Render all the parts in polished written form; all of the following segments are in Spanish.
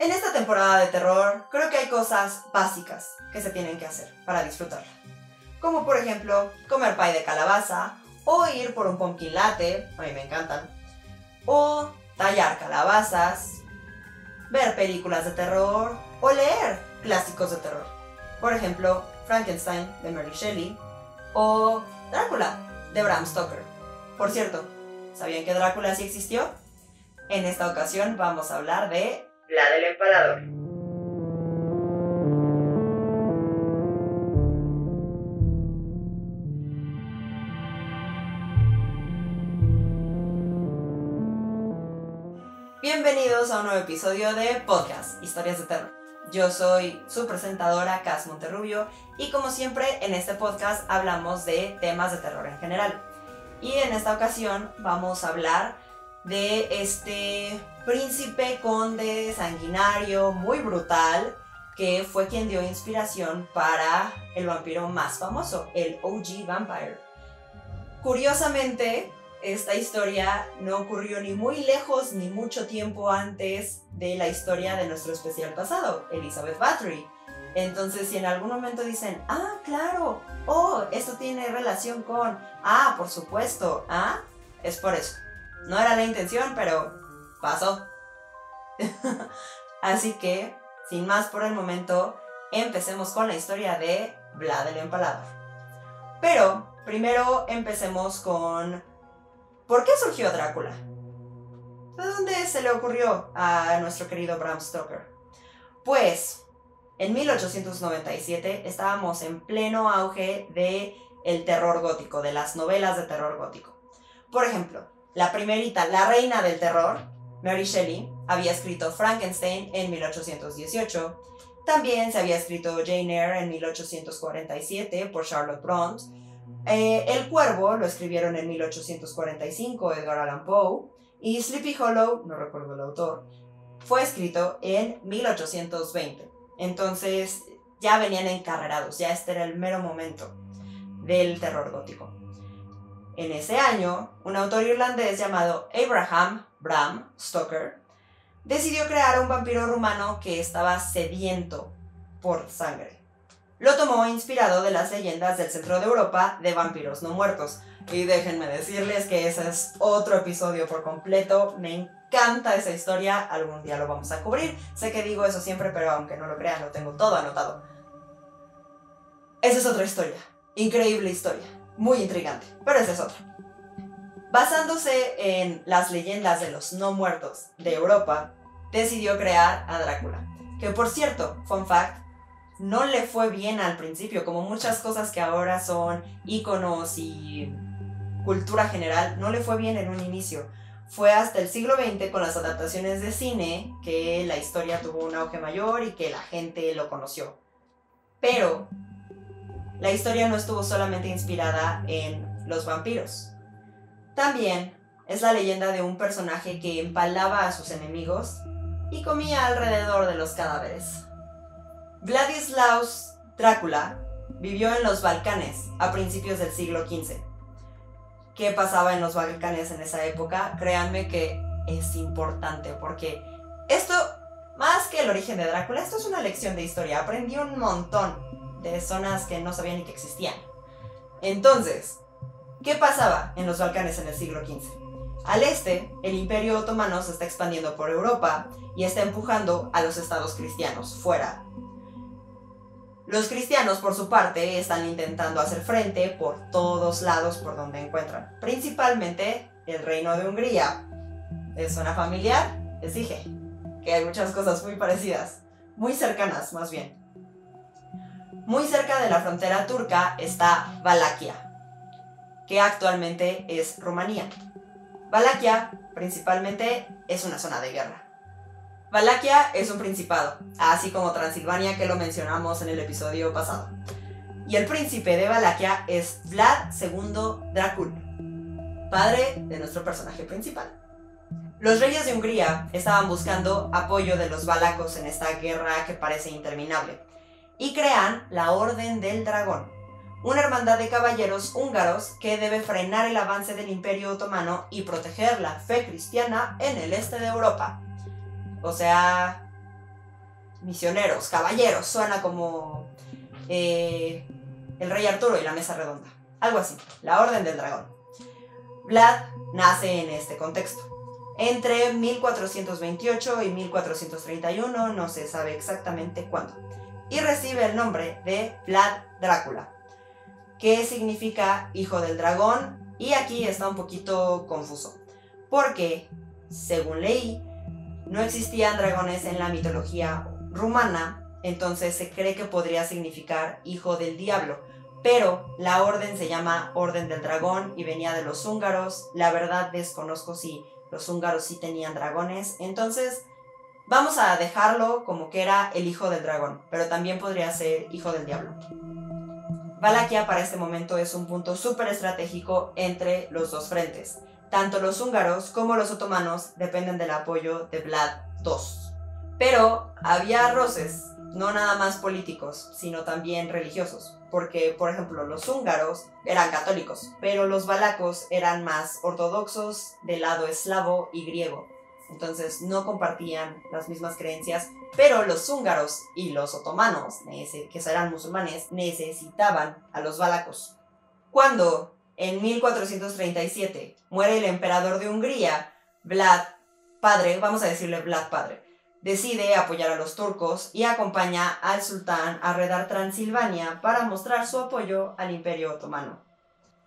En esta temporada de terror, creo que hay cosas básicas que se tienen que hacer para disfrutarla. Como por ejemplo, comer pie de calabaza, o ir por un pumpkin latte, a mí me encantan, o tallar calabazas, ver películas de terror, o leer clásicos de terror. Por ejemplo, Frankenstein de Mary Shelley, o Drácula de Bram Stoker. Por cierto, ¿sabían que Drácula sí existió? En esta ocasión vamos a hablar de Vlad el Empalador. Bienvenidos a un nuevo episodio de Podcast Historias de Terror. Yo soy su presentadora, Cas Monterrubio, y como siempre en este podcast hablamos de temas de terror en general. Y en esta ocasión vamos a hablar de este príncipe conde sanguinario muy brutal que fue quien dio inspiración para el vampiro más famoso, el OG Vampire. Curiosamente, esta historia no ocurrió ni muy lejos ni mucho tiempo antes de la historia de nuestro especial pasado, Elizabeth Bathory. Entonces, si en algún momento dicen, claro, esto tiene relación con, por supuesto, es por eso. No era la intención, pero pasó. Así que, sin más por el momento, empecemos con la historia de Vlad el Empalador. Pero, primero empecemos con ¿por qué surgió Drácula? ¿De dónde se le ocurrió a nuestro querido Bram Stoker? Pues, en 1897 estábamos en pleno auge del terror gótico, de las novelas de terror gótico. Por ejemplo, la primerita, la reina del terror, Mary Shelley, había escrito Frankenstein en 1818. También se había escrito Jane Eyre en 1847 por Charlotte Brontë. El Cuervo lo escribieron en 1845 Edgar Allan Poe. Y Sleepy Hollow, no recuerdo el autor, fue escrito en 1820. Entonces ya venían encarrerados, ya este era el mero momento del terror gótico. En ese año, un autor irlandés llamado Abraham Bram Stoker decidió crear un vampiro rumano que estaba sediento por sangre. Lo tomó inspirado de las leyendas del centro de Europa de vampiros no muertos. Y déjenme decirles que ese es otro episodio por completo. Me encanta esa historia, algún día lo vamos a cubrir. Sé que digo eso siempre, pero aunque no lo crean, lo tengo todo anotado. Esa es otra historia, increíble historia, muy intrigante, pero esa es otra. Basándose en las leyendas de los no muertos de Europa, decidió crear a Drácula. Que por cierto, fun fact, no le fue bien al principio, como muchas cosas que ahora son íconos y cultura general, no le fue bien en un inicio. Fue hasta el siglo XX con las adaptaciones de cine que la historia tuvo un auge mayor y que la gente lo conoció. Pero la historia no estuvo solamente inspirada en los vampiros. También es la leyenda de un personaje que empalaba a sus enemigos y comía alrededor de los cadáveres. Vladislaus Drácula vivió en los Balcanes a principios del siglo XV. ¿Qué pasaba en los Balcanes en esa época? Créanme que es importante porque esto, más que el origen de Drácula, esto es una lección de historia. Aprendí un montón de zonas que no sabía ni que existían. Entonces, ¿qué pasaba en los Balcanes en el siglo XV? Al este, el Imperio Otomano se está expandiendo por Europa y está empujando a los estados cristianos fuera. Los cristianos, por su parte, están intentando hacer frente por todos lados por donde encuentran. Principalmente el Reino de Hungría. ¿Les suena familiar? Les dije que hay muchas cosas muy parecidas, muy cercanas más bien. Muy cerca de la frontera turca está Valaquia, que actualmente es Rumanía. Valaquia, principalmente, es una zona de guerra. Valaquia es un principado, así como Transilvania, que lo mencionamos en el episodio pasado. Y el príncipe de Valaquia es Vlad II Dracul, padre de nuestro personaje principal. Los reyes de Hungría estaban buscando apoyo de los valacos en esta guerra que parece interminable, y crean la Orden del Dragón, una hermandad de caballeros húngaros que debe frenar el avance del Imperio Otomano y proteger la fe cristiana en el este de Europa. O sea, misioneros, caballeros, suena como el rey Arturo y la mesa redonda, algo así, la Orden del Dragón. Vlad nace en este contexto. Entre 1428 y 1431, no se sabe exactamente cuándo, y recibe el nombre de Vlad Drácula, que significa hijo del dragón, y aquí está un poquito confuso, porque, según leí, no existían dragones en la mitología rumana, entonces se cree que podría significar hijo del diablo, pero la orden se llama Orden del Dragón y venía de los húngaros. La verdad desconozco si los húngaros sí tenían dragones, entonces vamos a dejarlo como que era el hijo del dragón, pero también podría ser hijo del diablo. Valaquia para este momento es un punto súper estratégico entre los dos frentes. Tanto los húngaros como los otomanos dependen del apoyo de Vlad II. Pero había roces, no nada más políticos, sino también religiosos. Porque, por ejemplo, los húngaros eran católicos, pero los valacos eran más ortodoxos del lado eslavo y griego. Entonces no compartían las mismas creencias, pero los húngaros y los otomanos, que eran musulmanes, necesitaban a los valacos. Cuando, en 1437, muere el emperador de Hungría, Vlad Padre, vamos a decirle Vlad Padre, decide apoyar a los turcos y acompaña al sultán a arredar Transilvania para mostrar su apoyo al Imperio Otomano.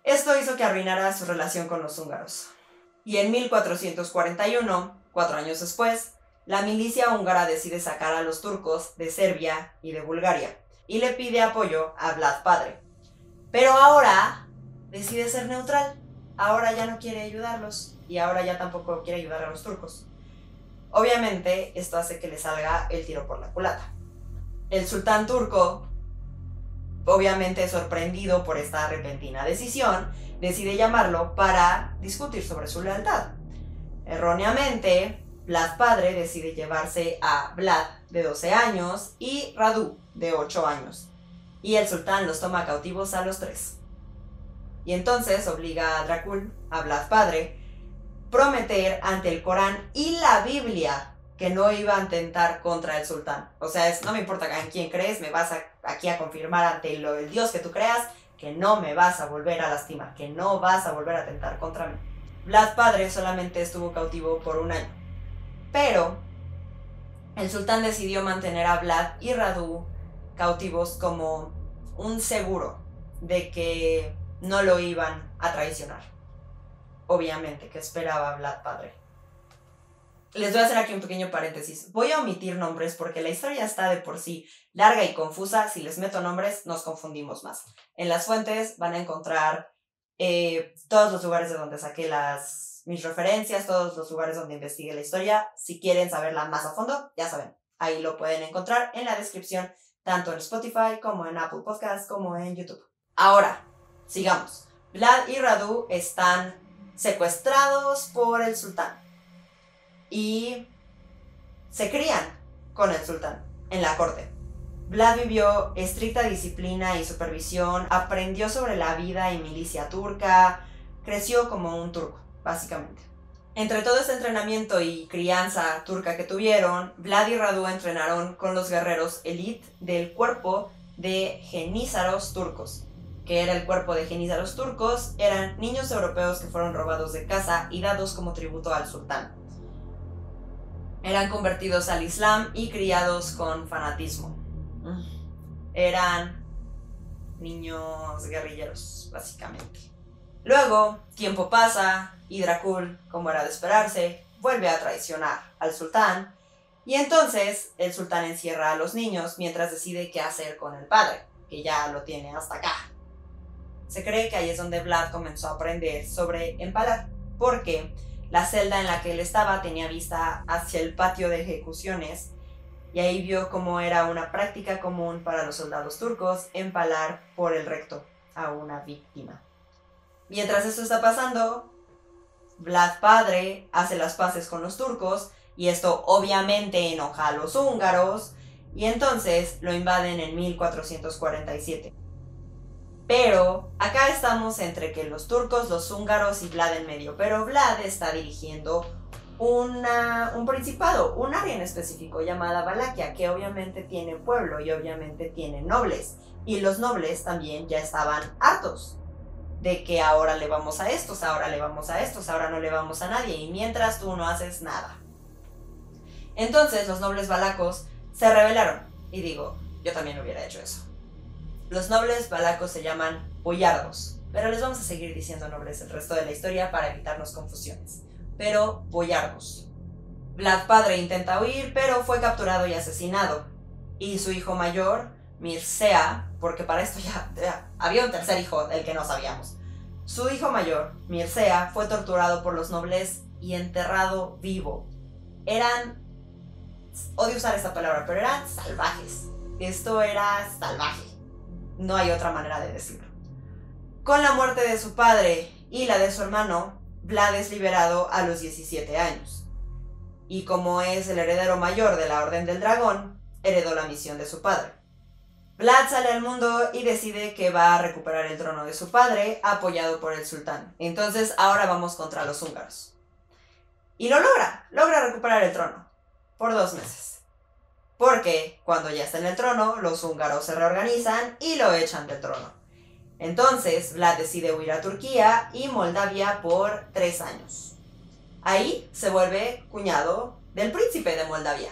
Esto hizo que arruinara su relación con los húngaros. Y en 1441, 4 años después, la milicia húngara decide sacar a los turcos de Serbia y de Bulgaria y le pide apoyo a Vlad Padre. Pero ahora decide ser neutral. Ahora ya no quiere ayudarlos y ahora ya tampoco quiere ayudar a los turcos. Obviamente, esto hace que le salga el tiro por la culata. El sultán turco, obviamente sorprendido por esta repentina decisión, decide llamarlo para discutir sobre su lealtad. Erróneamente, Vlad Padre decide llevarse a Vlad, de 12 años, y Radu, de 8 años. Y el sultán los toma cautivos a los 3. Y entonces obliga a Dracul, a Vlad Padre, prometer ante el Corán y la Biblia que no iba a atentar contra el sultán. O sea, no me importa en quién crees, me vas aquí a confirmar ante el Dios que tú creas que no me vas a volver a lastimar, que no vas a volver a atentar contra mí. Vlad Padre solamente estuvo cautivo por 1 año. Pero el sultán decidió mantener a Vlad y Radu cautivos como un seguro de que no lo iban a traicionar. Obviamente, que esperaba Vlad Padre. Les voy a hacer aquí un pequeño paréntesis. Voy a omitir nombres porque la historia está de por sí larga y confusa. Si les meto nombres, nos confundimos más. En las fuentes van a encontrar todos los lugares de donde saqué mis referencias, todos los lugares donde investigué la historia. Si quieren saberla más a fondo, ya saben, ahí lo pueden encontrar en la descripción, tanto en Spotify como en Apple Podcasts como en YouTube. Ahora, sigamos. Vlad y Radu están secuestrados por el sultán y se crían con el sultán en la corte. Vlad vivió estricta disciplina y supervisión, aprendió sobre la vida y milicia turca, creció como un turco, básicamente. Entre todo este entrenamiento y crianza turca que tuvieron, Vlad y Radu entrenaron con los guerreros elite del cuerpo de genízaros turcos. Que era el cuerpo de genízaros turcos, eran niños europeos que fueron robados de casa y dados como tributo al sultán. Eran convertidos al Islam y criados con fanatismo. Eran niños guerrilleros, básicamente. Luego, tiempo pasa y Dracul, como era de esperarse, vuelve a traicionar al sultán y entonces el sultán encierra a los niños mientras decide qué hacer con el padre, que ya lo tiene hasta acá. Se cree que ahí es donde Vlad comenzó a aprender sobre empalar, porque la celda en la que él estaba tenía vista hacia el patio de ejecuciones y ahí vio cómo era una práctica común para los soldados turcos empalar por el recto a una víctima. Mientras esto está pasando, Vlad Padre hace las paces con los turcos y esto obviamente enoja a los húngaros y entonces lo invaden en 1447. Pero acá estamos entre que los turcos, los húngaros y Vlad en medio, pero Vlad está dirigiendo un principado, un área en específico llamada Valaquia, que obviamente tiene pueblo y obviamente tiene nobles. Y los nobles también ya estaban hartos de que ahora le vamos a estos, ahora le vamos a estos, ahora no le vamos a nadie, y mientras tú no haces nada. Entonces los nobles valacos se rebelaron, y digo, yo también hubiera hecho eso. Los nobles valacos se llaman boyardos, pero les vamos a seguir diciendo nobles el resto de la historia para evitarnos confusiones. Pero boyardos. Vlad padre intenta huir, pero fue capturado y asesinado. Y su hijo mayor, Mircea, porque para esto ya había un tercer hijo del que no sabíamos. Su hijo mayor, Mircea, fue torturado por los nobles y enterrado vivo. Odio usar esta palabra, pero eran salvajes. Esto era salvaje. No hay otra manera de decirlo. Con la muerte de su padre y la de su hermano, Vlad es liberado a los 17 años. Y como es el heredero mayor de la Orden del Dragón, heredó la misión de su padre. Vlad sale al mundo y decide que va a recuperar el trono de su padre, apoyado por el sultán. Entonces ahora vamos contra los húngaros. Y lo logra recuperar el trono, por 2 meses. Porque cuando ya está en el trono, los húngaros se reorganizan y lo echan del trono. Entonces Vlad decide huir a Turquía y Moldavia por 3 años. Ahí se vuelve cuñado del príncipe de Moldavia.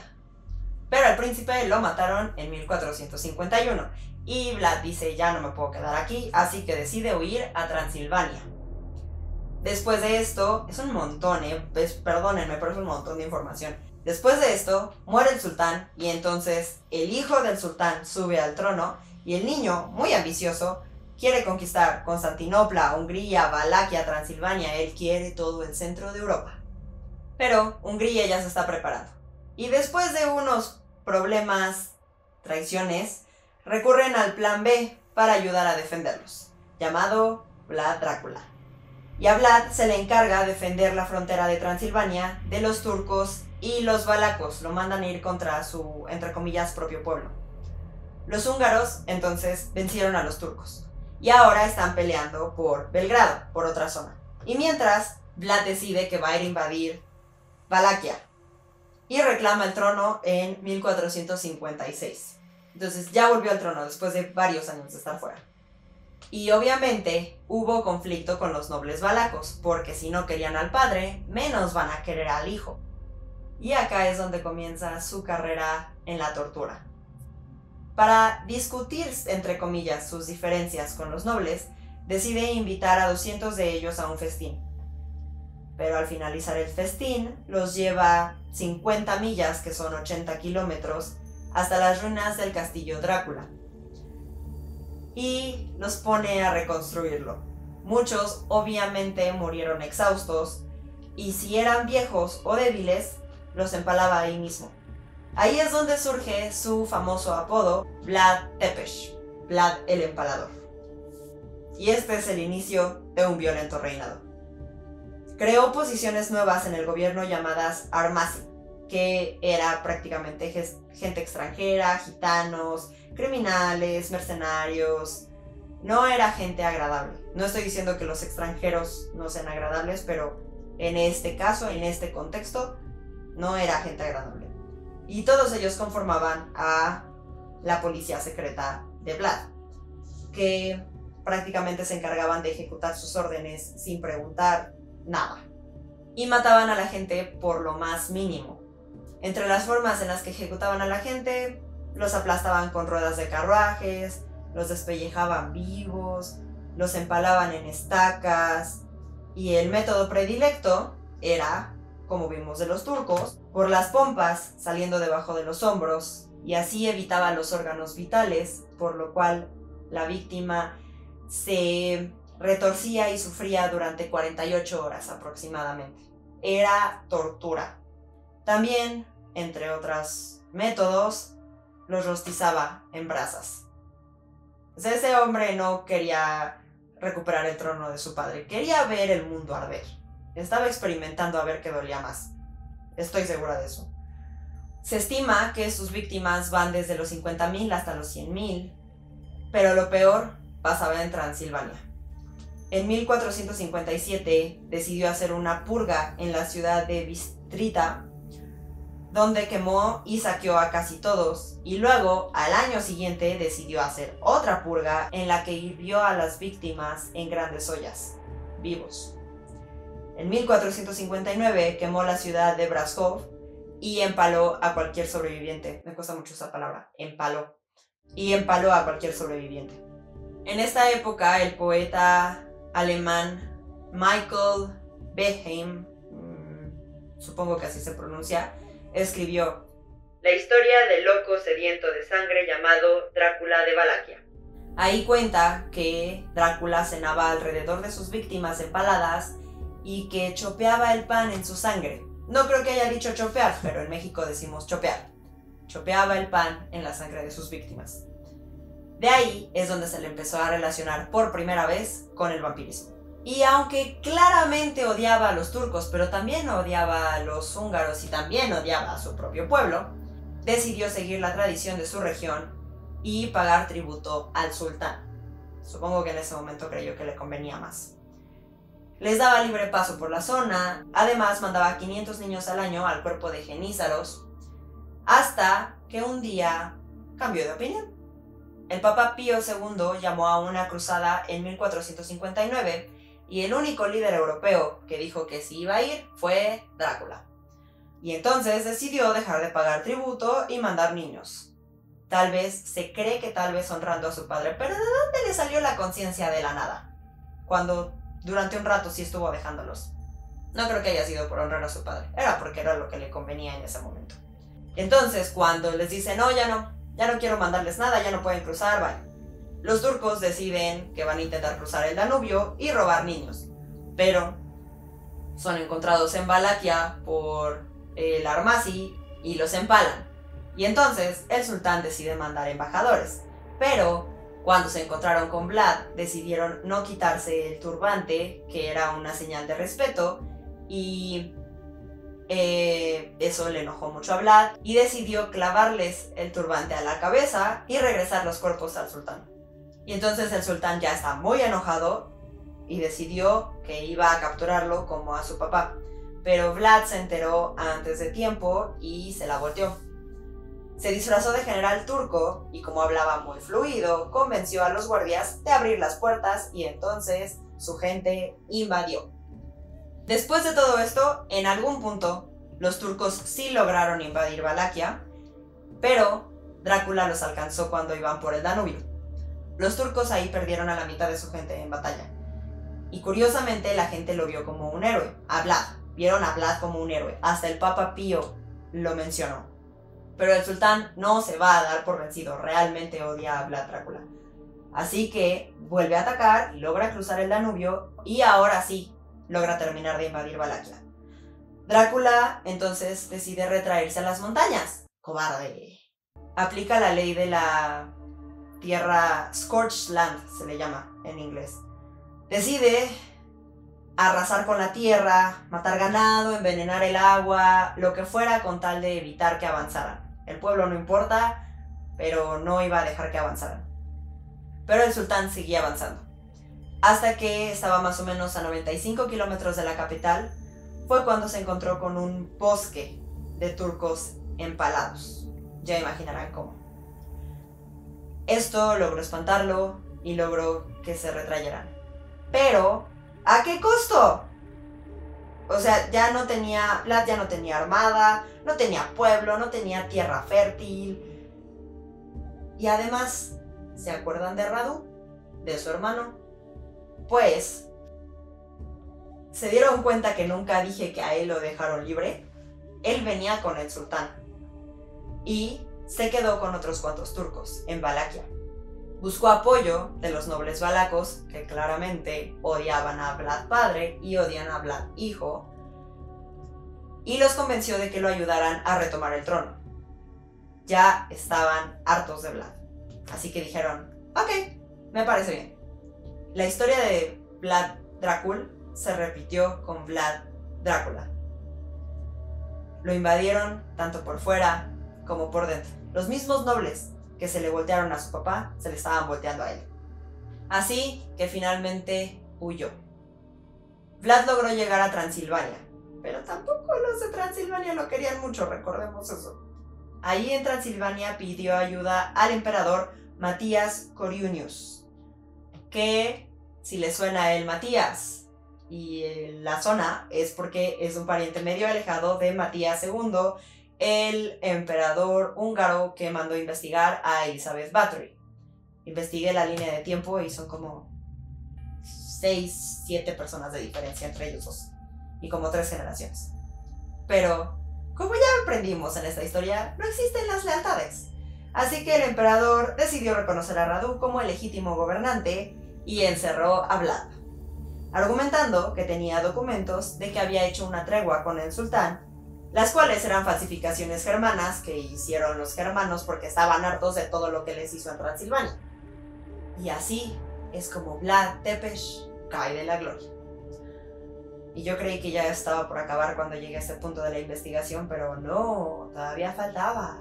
Pero al príncipe lo mataron en 1451 y Vlad dice, ya no me puedo quedar aquí, así que decide huir a Transilvania. Después de esto, es un montón, perdónenme, pero es un montón de información. Después de esto, muere el sultán y entonces el hijo del sultán sube al trono y el niño, muy ambicioso, quiere conquistar Constantinopla, Hungría, Valaquia, Transilvania. Él quiere todo el centro de Europa. Pero Hungría ya se está preparando. Y después de unos problemas, traiciones, recurren al plan B para ayudar a defenderlos, llamado Vlad Drácula. Y a Vlad se le encarga defender la frontera de Transilvania de los turcos y los valacos. Lo mandan a ir contra su, entre comillas, propio pueblo. Los húngaros entonces vencieron a los turcos y ahora están peleando por Belgrado, por otra zona. Y mientras, Vlad decide que va a ir a invadir Valaquia y reclama el trono en 1456. Entonces ya volvió al trono después de varios años de estar fuera. Y obviamente hubo conflicto con los nobles valacos, porque si no querían al padre, menos van a querer al hijo. Y acá es donde comienza su carrera en la tortura. Para discutir, entre comillas, sus diferencias con los nobles, decide invitar a 200 de ellos a un festín. Pero al finalizar el festín, los lleva 50 millas, que son 80 kilómetros, hasta las ruinas del castillo Drácula. Y los pone a reconstruirlo. Muchos obviamente murieron exhaustos, y si eran viejos o débiles, los empalaba ahí mismo. Ahí es donde surge su famoso apodo, Vlad Tepes, Vlad el Empalador. Y este es el inicio de un violento reinado. Creó posiciones nuevas en el gobierno llamadas Armasi, que era prácticamente gente extranjera, gitanos, criminales, mercenarios. No era gente agradable. No estoy diciendo que los extranjeros no sean agradables, pero en este caso, en este contexto, no era gente agradable. Y todos ellos conformaban a la policía secreta de Vlad, que prácticamente se encargaban de ejecutar sus órdenes sin preguntar nada. Y mataban a la gente por lo más mínimo. Entre las formas en las que ejecutaban a la gente, los aplastaban con ruedas de carruajes, los despellejaban vivos, los empalaban en estacas, y el método predilecto era, como vimos de los turcos, por las pompas saliendo debajo de los hombros, y así evitaba los órganos vitales, por lo cual la víctima se retorcía y sufría durante 48 horas aproximadamente. Era tortura. También, entre otros métodos, los rostizaba en brasas. O sea, ese hombre no quería recuperar el trono de su padre, quería ver el mundo arder. Estaba experimentando a ver qué dolía más. Estoy segura de eso. Se estima que sus víctimas van desde los 50.000 hasta los 100.000, pero lo peor pasaba en Transilvania. En 1457 decidió hacer una purga en la ciudad de Trita, donde quemó y saqueó a casi todos, y luego, al año siguiente, decidió hacer otra purga en la que hirvió a las víctimas en grandes ollas, vivos. En 1459 quemó la ciudad de Braskov y empaló a cualquier sobreviviente. Me cuesta mucho esa palabra, empaló. Y empaló a cualquier sobreviviente. En esta época, el poeta alemán Michael Beheim, supongo que así se pronuncia, escribió la historia del loco sediento de sangre llamado Drácula de Valaquia. Ahí cuenta que Drácula cenaba alrededor de sus víctimas empaladas y que chopeaba el pan en su sangre. No creo que haya dicho chopear, pero en México decimos chopear. Chopeaba el pan en la sangre de sus víctimas. De ahí es donde se le empezó a relacionar por primera vez con el vampirismo. Y aunque claramente odiaba a los turcos, pero también odiaba a los húngaros y también odiaba a su propio pueblo, decidió seguir la tradición de su región y pagar tributo al sultán. Supongo que en ese momento creyó que le convenía más. Les daba libre paso por la zona, además mandaba 500 niños al año al cuerpo de jenízaros, hasta que un día cambió de opinión. El Papa Pío II llamó a una cruzada en 1459 y el único líder europeo que dijo que sí iba a ir fue Drácula. Y entonces decidió dejar de pagar tributo y mandar niños. Tal vez, se cree que tal vez honrando a su padre, pero ¿de dónde le salió la conciencia de la nada? Cuando durante un rato sí estuvo dejándolos. No creo que haya sido por honrar a su padre, era porque era lo que le convenía en ese momento. Entonces, cuando les dice no quiero mandarles nada, ya no pueden cruzar, bye. Los turcos deciden que van a intentar cruzar el Danubio y robar niños, pero son encontrados en Valaquia por el Armasi y los empalan. Y entonces el sultán decide mandar embajadores, pero cuando se encontraron con Vlad decidieron no quitarse el turbante, que era una señal de respeto, y eso le enojó mucho a Vlad y decidió clavarles el turbante a la cabeza y regresar los cuerpos al sultán. Y entonces el sultán ya está muy enojado y decidió que iba a capturarlo como a su papá. Pero Vlad se enteró antes de tiempo y se la volteó. Se disfrazó de general turco y como hablaba muy fluido, convenció a los guardias de abrir las puertas y entonces su gente invadió. Después de todo esto, en algún punto, los turcos sí lograron invadir Valaquia, pero Drácula los alcanzó cuando iban por el Danubio. Los turcos ahí perdieron a la mitad de su gente en batalla. Y curiosamente la gente lo vio como un héroe, a Vlad. Vieron a Vlad como un héroe. Hasta el Papa Pío lo mencionó. Pero el sultán no se va a dar por vencido, realmente odia a Vlad Drácula. Así que vuelve a atacar y logra cruzar el Danubio y ahora sí logra terminar de invadir Valaquia. Drácula entonces decide retraerse a las montañas. ¡Cobarde! Aplica la ley de la tierra Scorched Land, se le llama en inglés. Decide arrasar con la tierra, matar ganado, envenenar el agua, lo que fuera con tal de evitar que avanzaran. El pueblo no importa, pero no iba a dejar que avanzaran. Pero el sultán seguía avanzando. Hasta que estaba más o menos a 95 kilómetros de la capital, fue cuando se encontró con un bosque de turcos empalados. Ya imaginarán cómo. Esto logró espantarlo y logró que se retrayeran. Pero, ¿a qué costo? O sea, Vlad ya no tenía armada, no tenía pueblo, no tenía tierra fértil. Y además, ¿se acuerdan de Radu? De su hermano. Pues, ¿se dieron cuenta que nunca dije que a él lo dejaron libre? Él venía con el sultán. Y se quedó con otros cuantos turcos en Valaquia. Buscó apoyo de los nobles valacos, que claramente odiaban a Vlad padre y odian a Vlad hijo, y los convenció de que lo ayudaran a retomar el trono. Ya estaban hartos de Vlad, así que dijeron, ok, me parece bien. La historia de Vlad Drácula se repitió con Vlad Drácula. Lo invadieron tanto por fuera como por dentro. Los mismos nobles que se le voltearon a su papá, se le estaban volteando a él. Así que finalmente huyó. Vlad logró llegar a Transilvania, pero tampoco los de Transilvania lo querían mucho, recordemos eso. Ahí en Transilvania pidió ayuda al emperador Matías Corvinus, que si le suena a él Matías y la zona es porque es un pariente medio alejado de Matías II, el emperador húngaro que mandó investigar a Elizabeth Bathory. Investigué la línea de tiempo y son como 6, 7 personas de diferencia entre ellos dos y como 3 generaciones. Pero, como ya aprendimos en esta historia, no existen las lealtades. Así que el emperador decidió reconocer a Radu como el legítimo gobernante y encerró a Vlad, argumentando que tenía documentos de que había hecho una tregua con el sultán, las cuales eran falsificaciones germanas que hicieron los germanos porque estaban hartos de todo lo que les hizo en Transilvania. Y así es como Vlad Tepes cae de la gloria. Y yo creí que ya estaba por acabar cuando llegué a este punto de la investigación, pero no, todavía faltaba.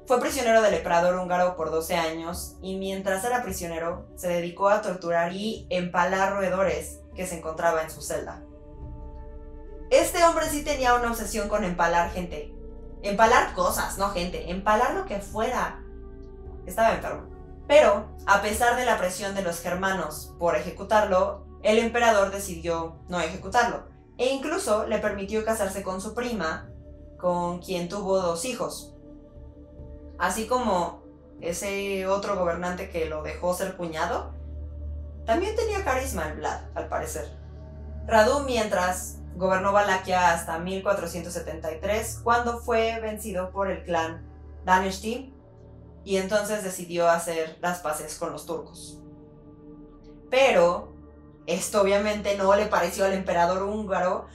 Fue prisionero del emperador húngaro por 12 años y mientras era prisionero se dedicó a torturar y empalar roedores que se encontraba en su celda. Este hombre sí tenía una obsesión con empalar gente. Empalar cosas, no gente, empalar lo que fuera. Estaba enfermo. Pero, a pesar de la presión de los germanos por ejecutarlo, el emperador decidió no ejecutarlo, e incluso le permitió casarse con su prima, con quien tuvo 2 hijos. Así como ese otro gobernante que lo dejó ser cuñado, también tenía carisma el Vlad, al parecer. Radu, mientras, gobernó Valaquia hasta 1473, cuando fue vencido por el clan Daneshti, y entonces decidió hacer las paces con los turcos. Pero esto obviamente no le pareció al emperador húngaro.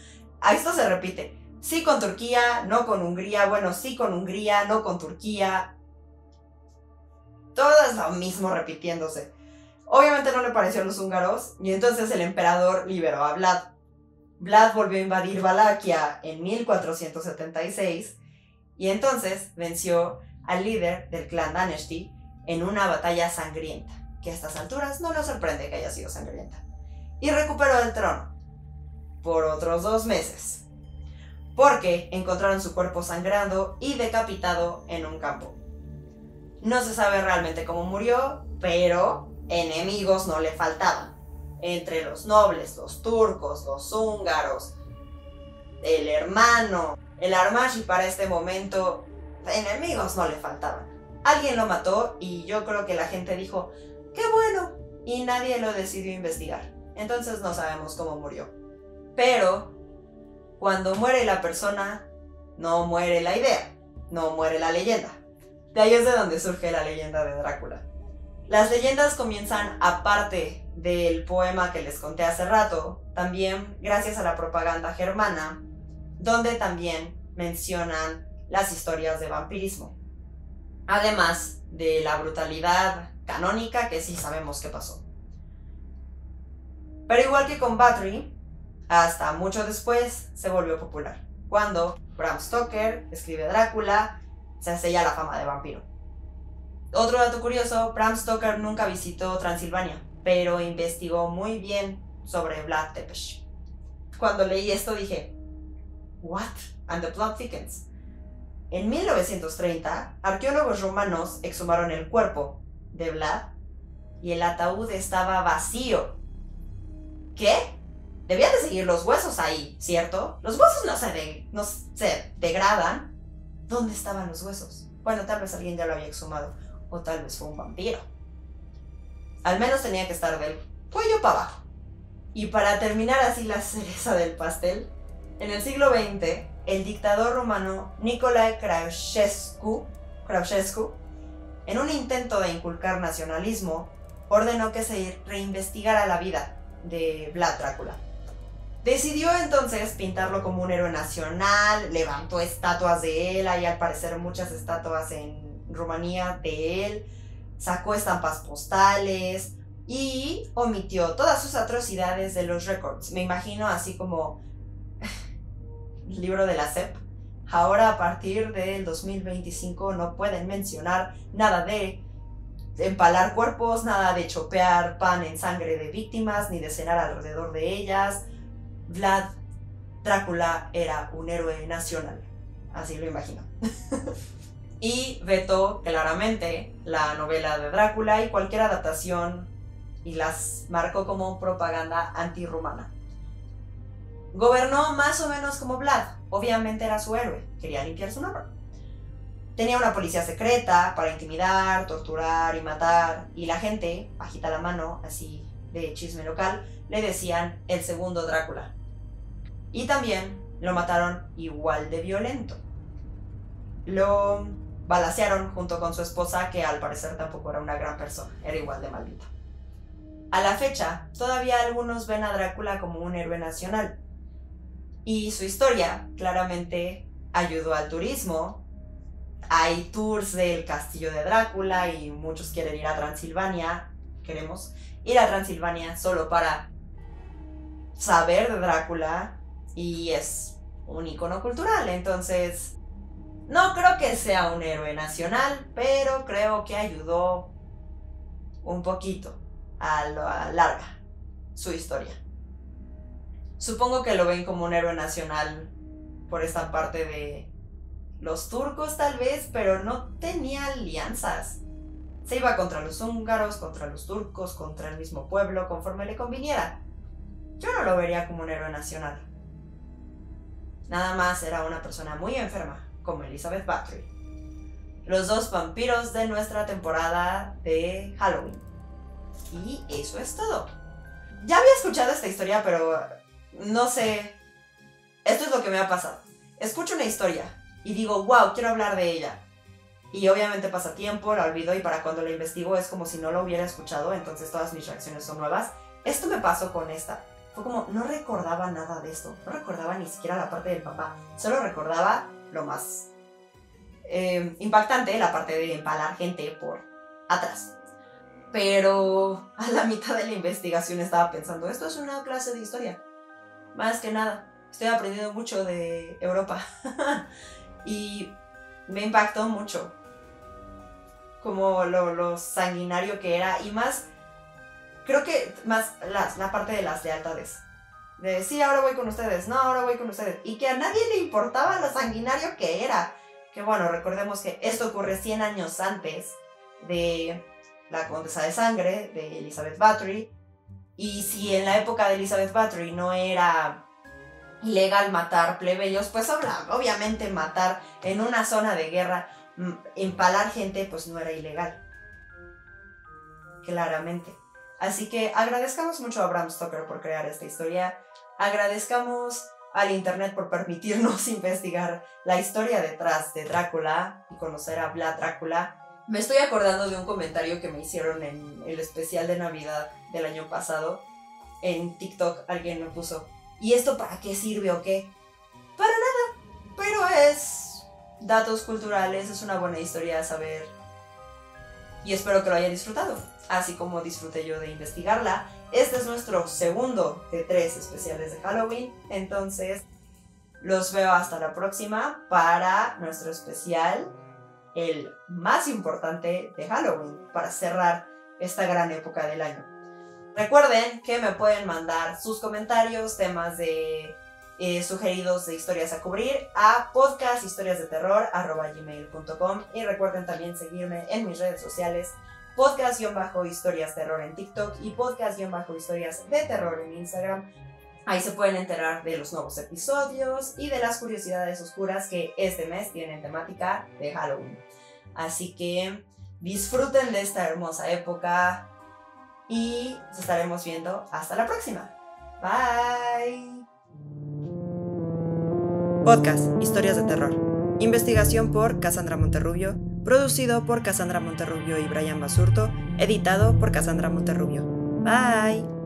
A esto se repite. Sí con Turquía, no con Hungría. Bueno, sí con Hungría, no con Turquía. Todo es lo mismo repitiéndose. Obviamente no le pareció a los húngaros y entonces el emperador liberó a Vlad. Vlad volvió a invadir Valaquia en 1476 y entonces venció al líder del clan Daneshti en una batalla sangrienta, que a estas alturas no nos sorprende que haya sido sangrienta, y recuperó el trono por otros 2 meses, porque encontraron su cuerpo sangrando y decapitado en un campo. No se sabe realmente cómo murió, pero enemigos no le faltaban, entre los nobles, los turcos, los húngaros, el hermano, el Armashi para este momento. Enemigos no le faltaban. Alguien lo mató y yo creo que la gente dijo, ¡qué bueno! Y nadie lo decidió investigar. Entonces no sabemos cómo murió. Pero cuando muere la persona, no muere la idea, no muere la leyenda. De ahí es de donde surge la leyenda de Drácula. Las leyendas comienzan, aparte del poema que les conté hace rato, también gracias a la propaganda germana, donde también mencionan las historias de vampirismo. Además de la brutalidad canónica que sí sabemos que pasó. Pero igual que con Bathory, hasta mucho después se volvió popular, cuando Bram Stoker escribe Drácula, se hace ya la fama de vampiro. Otro dato curioso, Bram Stoker nunca visitó Transilvania, pero investigó muy bien sobre Vlad Tepes. Cuando leí esto dije, ¿what? And the plot thickens. En 1930, arqueólogos romanos exhumaron el cuerpo de Vlad y el ataúd estaba vacío. ¿Qué? Debían de seguir los huesos ahí, ¿cierto? Los huesos no se degradan. ¿Dónde estaban los huesos? Bueno, tal vez alguien ya lo había exhumado, o tal vez fue un vampiro. Al menos tenía que estar del cuello para abajo. Y para terminar así la cereza del pastel, en el siglo XX, el dictador rumano Nicolae Ceausescu, en un intento de inculcar nacionalismo, ordenó que se reinvestigara la vida de Vlad Drácula. Decidió entonces pintarlo como un héroe nacional, levantó estatuas de él, hay al parecer muchas estatuas en Rumanía de él, sacó estampas postales y omitió todas sus atrocidades de los récords. Me imagino así como el libro de la SEP. Ahora a partir del 2025 no pueden mencionar nada de empalar cuerpos, nada de chopear pan en sangre de víctimas, ni de cenar alrededor de ellas. Vlad Drácula era un héroe nacional, así lo imagino. Y vetó claramente la novela de Drácula y cualquier adaptación y las marcó como propaganda antirromana. Gobernó más o menos como Vlad, obviamente era su héroe, quería limpiar su nombre. Tenía una policía secreta para intimidar, torturar y matar, y la gente, bajita la mano, así de chisme local, le decían el segundo Drácula. Y también lo mataron igual de violento. Lo balacearon junto con su esposa, que al parecer tampoco era una gran persona, era igual de maldita. A la fecha, todavía algunos ven a Drácula como un héroe nacional. Y su historia claramente ayudó al turismo. Hay tours del castillo de Drácula y muchos quieren ir a Transilvania. Queremos ir a Transilvania solo para saber de Drácula y es un icono cultural. Entonces, no creo que sea un héroe nacional, pero creo que ayudó un poquito a la larga su historia. Supongo que lo ven como un héroe nacional por esta parte de los turcos tal vez, pero no tenía alianzas. Se iba contra los húngaros, contra los turcos, contra el mismo pueblo, conforme le conviniera. Yo no lo vería como un héroe nacional. Nada más era una persona muy enferma, como Elizabeth Bathory. Los dos vampiros de nuestra temporada de Halloween. Y eso es todo. Ya había escuchado esta historia, pero no sé. Esto es lo que me ha pasado. Escucho una historia y digo, wow, quiero hablar de ella. Y obviamente pasa tiempo, la olvido y para cuando la investigo es como si no la hubiera escuchado, entonces todas mis reacciones son nuevas. Esto me pasó con esta. Fue como, no recordaba nada de esto. No recordaba ni siquiera la parte del papá. Solo recordaba lo más impactante, la parte de empalar gente por atrás. Pero a la mitad de la investigación estaba pensando, esto es una clase de historia. Más que nada, estoy aprendiendo mucho de Europa. Y me impactó mucho como lo sanguinario que era. Y más, creo que más la parte de las lealtades. De sí, ahora voy con ustedes, no, ahora voy con ustedes. Y que a nadie le importaba lo sanguinario que era. Que bueno, recordemos que esto ocurre 100 años antes de la Condesa de Sangre, de Elizabeth Bathory. Y si en la época de Elizabeth Bathory no era ilegal matar plebeyos, pues obviamente matar en una zona de guerra, empalar gente, pues no era ilegal. Claramente. Así que agradezcamos mucho a Bram Stoker por crear esta historia. Agradezcamos al internet por permitirnos investigar la historia detrás de Drácula y conocer a Vlad Drácula. Me estoy acordando de un comentario que me hicieron en el especial de Navidad del año pasado. En TikTok alguien me puso, ¿y esto para qué sirve o qué? Para nada, pero es datos culturales, es una buena historia a saber. Y espero que lo hayan disfrutado, así como disfruté yo de investigarla. Este es nuestro segundo de 3 especiales de Halloween, entonces los veo hasta la próxima para nuestro especial, el más importante de Halloween, para cerrar esta gran época del año. Recuerden que me pueden mandar sus comentarios, temas de sugeridos de historias a cubrir a podcasthistoriasdeterror@gmail.com y recuerden también seguirme en mis redes sociales, podcast-historias terror en TikTok y podcast-historias de terror en Instagram. Ahí se pueden enterar de los nuevos episodios y de las curiosidades oscuras que este mes tienen temática de Halloween. Así que disfruten de esta hermosa época y nos estaremos viendo hasta la próxima. Bye. Podcast Historias de Terror. Investigación por Cassandra Monterrubio. Producido por Cassandra Monterrubio y Brian Basurto. Editado por Cassandra Monterrubio. Bye.